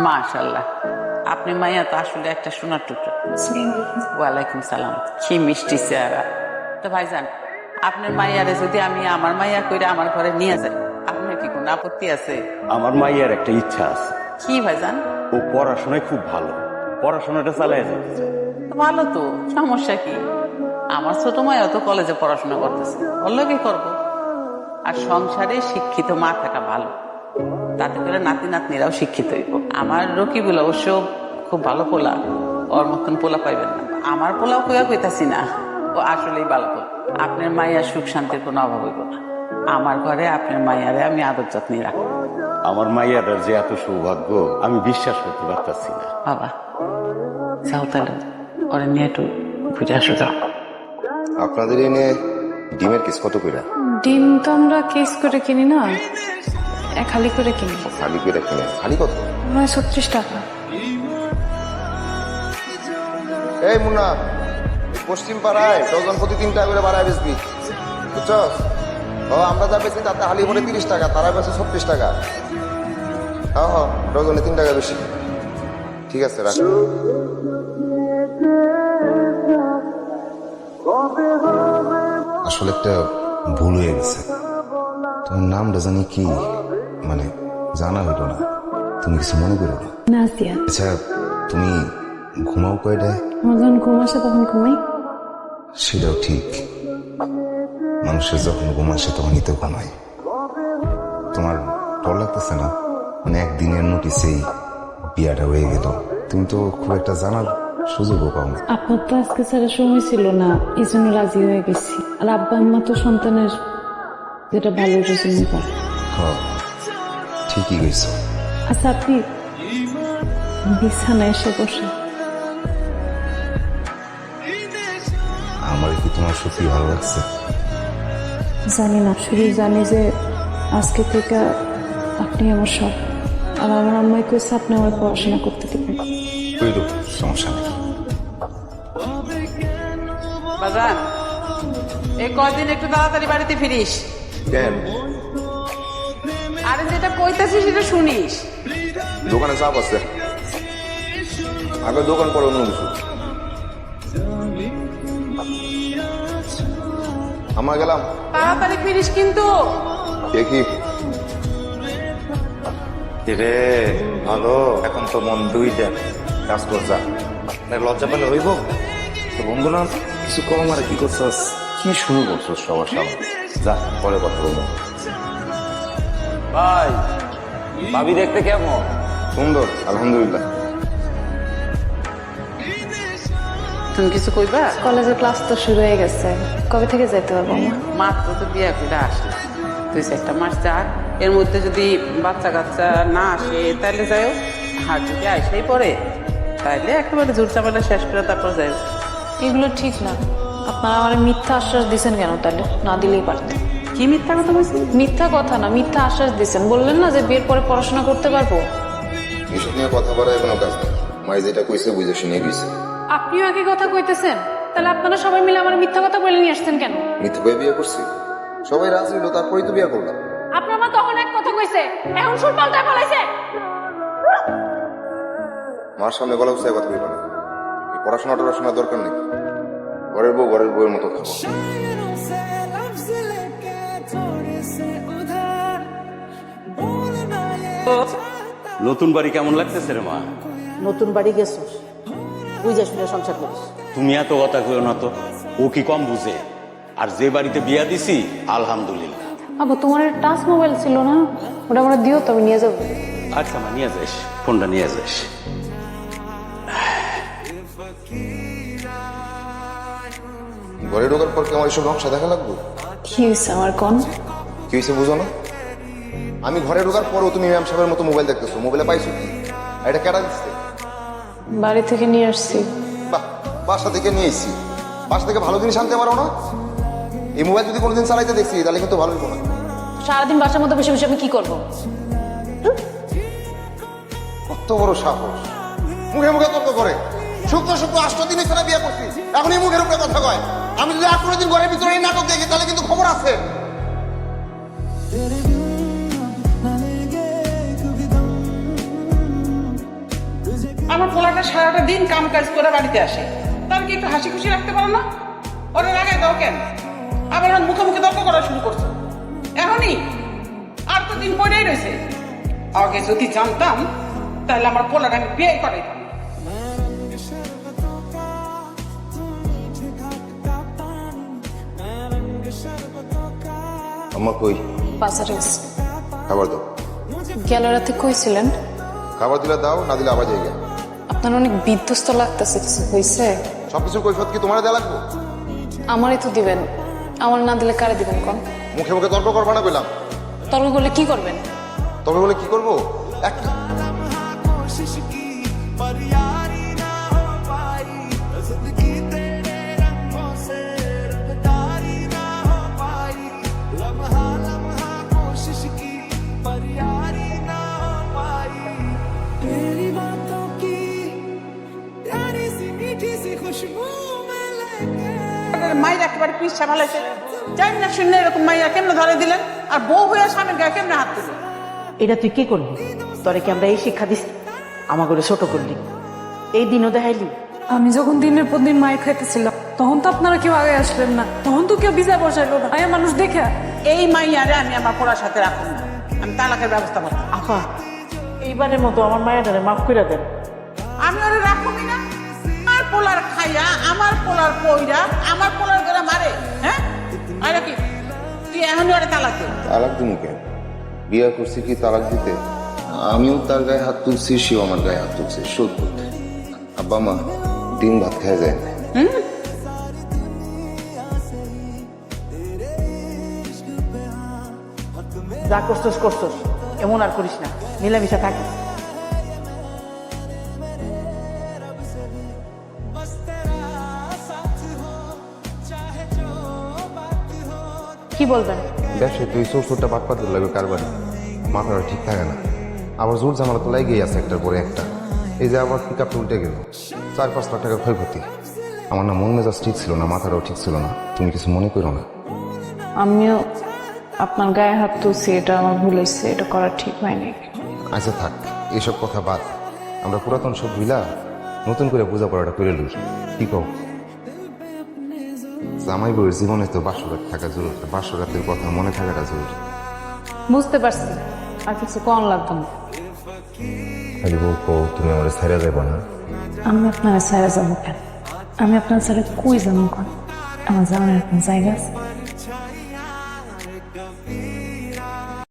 মাশাআল্লাহ, আপনি মাইয়া তো আসলে একটা সোনার টুকরো। ওয়ালাইকুম সালাম। কি মিষ্টি চেহারা। তো ভাইজান, আপনার মাইয়ারে যদি আমি আমার মাইয়া কইরা আমার ঘরে নিয়ে যাই, আপনার কি কোনো আপত্তি আছে? আমার মাইয়ার একটা ইচ্ছা আছে। কি ভাইজান? ও পড়াশোনায় খুব ভালো, পড়াশোনাটা চালায় যেতে চায়। তো ভালো তো, সমস্যা কি? আমার ছোট মাইয়া তো কলেজে পড়াশোনা করতেছে, ওর লগে করবো। আর সংসারে শিক্ষিত মা থাকা ভালো, তাতে করে নাতি নাতনিরাও শিক্ষিত হইব। আমার রকিবুল অবশ্য খুব ভালো পোলা, ওর মতন পোলা পাইবেন না। আমার পোলাও কইয়া কইতাছি না, ও আসলেই ভালো পোলা। আপনার মাইয়ার সুখ শান্তির কোনো অভাব হইব না। আমার ঘরে আপনার মাইয়ারে আমি আদর যত্নে রাখবো। আমার মাইয়ার যে এত সৌভাগ্য আমি বিশ্বাস করতে পারতাছি না। বাবা যাও তাহলে, ওরে নিয়ে একটু ঘুরে আসো যাও। আপনাদের এনে ডিমের কেস কত কইরা? ডিম তো আমরা কেস করে কিনি না, খালি করে কিনি। খালি করে কিনে খালি কত? 36 টাকা। এই মুন্না, পশ্চিম পাড়ায় ডজন প্রতি 3 টাকা করে বাড়ায় বেচবি, বুঝছস? ও আমরা যা বেচি তাতে হালি পড়ে 30 টাকা, তারা বেচে 36 টাকা। হ্যাঁ হ্যাঁ, ডজনে 3 টাকা বেশি। ঠিক আছে, রাখ। আসলে একটা ভুল হয়ে গেছে। তোমার নামটা জানি কি, মানে জানা হইল না। তুমি কিছু মনে করো না? নাজিয়া। আচ্ছা, তুমি ঘুমাও কয়টায়? আমার যখন ঘুম আসে তখন ঘুমাই। সেটাও ঠিক, মানুষের যখন ঘুম আসে তখনই তো ঘুমায়। তোমার ডর লাগতেছে না? মানে একদিনের নোটিসেই বিয়াটা হয়ে গেল, তুমি তো খুব একটা জানার সুযোগও পাও না। আপনার তো আজকে ছাড়া সময় ছিল না, এই জন্য রাজি হয়ে গেছি। আর আব্বা আম্মা তো সন্তানের যেটা ভালো জন্য করে। হ্যাঁ, ঠিকই গেছো। আচ্ছা, আপনি বিছানায় এসে বসে। আমার কি তোমার সত্যি ভালো লাগছে? জানি না, শুধু জানি যে আজকে থেকে আপনি আমার সব। আর আমার আম্মাই কইছে আপনি আমার পড়াশোনা করতে দেবেন। ওইরূপ সমস্যা নেই। বাজান, এই কয়দিন একটু তাড়াতাড়ি বাড়িতে ফিরিস। কেন? আরে যেটা কইতাছিস সেটা শুনিস। দোকানে চাপ আছে, আগে দোকান পরে অন্য কিছু। আমার গেলাম। তাড়াতাড়ি ফিরিস কিন্তু। দেখি। রে ভালো, এখন তো মন দুইটা কাজ করছা, লজ্জা পেলে হইব তো বন্ধু না। কিছু কম আর কি করছস? কি শুরু করছো সবার সামনে? যা, পরে কথা বলবো। ভাই, ভাবি দেখতে কেমন? সুন্দর, আলহামদুলিল্লাহ। তুমি কিছু কইবা? কলেজের ক্লাস তো শুরু হয়ে গেছে, কবে থেকে যেতে পারবো? মাত্র তো বিয়ে করে আসলে 2-4 মাস যাক, এর মধ্যে যদি বাচ্চা কাচ্চা না আসে তাহলে যাও, আর যদি আসেই পরে তাহলে একেবারে জোর চাপাটা শেষ করে তারপর যাও। এগুলো ঠিক না। আপনারা আমার মিথ্যা আশ্বাস দিচ্ছেন কেন? তাহলে না দিলেই পারতেন। কি মিথ্যা কথা বলছি? মিথ্যা কথা না, মিথ্যা আশ্বাস দিচ্ছেন। বললেন না যে বিয়ের পরে পড়াশোনা করতে পারবো। এসব নিয়ে কথা বলার কোনো কাজ নেই। মাই যেটা কইছে বুঝে শুনে গেছে। আপনিও একই কথা কইতেছেন, তাহলে আপনারা সবাই মিলে আমার মিথ্যা কথা বলে নিয়ে আসছেন কেন? মিথ্যে করে বিয়ে করছি, সবাই রাজি হলো, তারপরেই তো বিয়ে করলাম। আপনার মা তখন এক কথা কইছে, এখন সুর পাল্টা বলাইছে। মার সামনে গলা উৎসাহে কথা বলবে না। এই পড়াশোনার দরকার নেই। ঘরের বউ ঘরের বউয়ের মতো থাকো। নতুন বাড়ি কেমন লাগতেছে রে মা? নতুন বাড়ি গেছিস, বুঝে শুনে সংসার করিস। তুমি এত কথা কইও না তো, ও কি কম বুঝে? আর যে বাড়িতে বিয়া দিছি আলহামদুলিল্লাহ। আবু, তোমার টাচ মোবাইল ছিল না? ওটা আমরা দিও, তবে নিয়ে যাবো। আচ্ছা মা, নিয়ে যাস, ফোনটা নিয়ে যাস। ঘরে ঢোকার পর কি আমার এইসব নকশা দেখা লাগবে? কি হয়েছে আমার কোন? কি হয়েছে বুঝো না? আমি ঘরে ঢোকার পরও তুমি ম্যাম সাহেবের মতো মোবাইল দেখতেছো। মোবাইলে পাইছো কি? আর এটা কেটা দিচ্ছে? বাড়ি থেকে নিয়ে আসছি। বাহ, বাসা থেকে নিয়ে এসছি। বাসা থেকে ভালো জিনিস আনতে পারো না? এই মোবাইল যদি কোনোদিন চালাইতে দেখছি তাহলে কিন্তু ভালো হইব না। সারাদিন বাসার মধ্যে বসে বসে আমি কি করবো? কত বড় সাহস, মুখে মুখে তর্ক করে। শুক্র শুক্র 8 দিন ছাড়া বিয়ে করছি, এখন এই মুখের উপরে কথা কয়। আমি যদি 18 দিন ঘরের ভিতরে এই নাটক দেখি তাহলে কিন্তু খবর আছে। আমার পোলাটা সারাটা দিন কাম কাজ করে বাড়িতে আসে, তার কি একটু হাসি খুশি রাখতে পারো না? ওরা লাগাই দাও কেন? আবার ওর মুখে মুখে তর্ক করা শুরু করছো এখনই? আর তো দিন পরেই রয়েছে। আগে যদি জানতাম তাহলে আমার পোলাটা আমি বিয়ে করাইতাম। আম্মা কই? বাজারে খাবার দাও। গেল রাতে কইছিলেন খাবার দিলে দাও, না দিলে আবার যাই। আপনার অনেক বিধ্বস্ত লাগতেছে, কিছু হয়েছে? সবকিছু কৈফত কি তোমার দেওয়া লাগবো? আমারই তো দিবেন, আমার না দিলে কারে দিবেন কোন? মুখে মুখে তর্ক করবা না বললাম। তর্ক করলে কি করবেন? তবে বলে কি করবো? এক মায়ের একেবারে পিসা ভালাইছে, জানি না শূন্য এরকম মাইয়া কেমনে ধরে দিলেন, আর বউ হয়ে স্বামীর গায়ে কেমনে হাত দিলেন? এটা তুই কি করলি? তোরে কি আমরা এই শিক্ষা দিস? আমার করে ছোট করলি, এই দিনও দেখাইলি। আমি যখন দিনের পর দিন মায়ের খাইতেছিলাম তখন তো আপনারা কেউ আগে আসলেন না, তখন তো কেউ বিচার বসাইলো না। আয়া মানুষ দেখে এই মাইয়ারে আমি আমার পোড়ার সাথে রাখুন না, আমি তালাকের ব্যবস্থা করতাম। আপা, এইবারের মতো আমার মায়ের মাফ করে দেন। আমি ওরে রাখুনি না? আমার পোলার খাইয়া, আমার পোলার পইরা, আমার পোলার করে মারে, হ্যাঁ? আর কি তুই এখনই ওরে তালাক দে? তালাক দিমু কেন? বিয়ে করছি কি তালাক দিতে? আমিও তার গায়ে হাত তুলছি, সেও আমার গায়ে হাত তুলছে শোধ করতে। আব্বা মা দিন ভাত খাওয়া যায় না। যা করছস করছস, এমন আর করিস না, মিলামিশা থাকিস। কি বলবেন? ব্যবসায় তুই চোরটা বাটপাত লাগবে কারবারি, মাথাটা ঠিক থাকে না। আবার জোর জামালা তো লাগেই আছে একটার পরে একটা। এই যে আবার পিক আপটা উল্টে গেল, 4-5 লাখ টাকা ক্ষয়ক্ষতি। আমার না মন মেজাজ ঠিক ছিল না, মাথাটাও ঠিক ছিল না। তুমি কিছু মনে করো না। আমিও আপনার গায়ে হাত তুলছি, এটা আমার ভুল হয়েছে, এটা করা ঠিক হয়নি। আচ্ছা থাক, এসব কথা বাদ। আমরা পুরাতন সব ভুলা নতুন করে বোঝাপড়াটা করে লই। কি কও? জামাই বউয়ের জীবনে তো বাসরাত থাকা জরুরি, বাসরাতের কথা মনে থাকাটা জরুরি। বুঝতে পারছি, আর কিছু কম লাগবে না। খালি বউ কও তুমি আমার ছেড়ে যাবো না। আমি আপনার ছাড়া যাবো কেন? আমি আপনার ছাড়া কই যাবো কেন? আমার যাওয়ার এখন জায়গা আছে।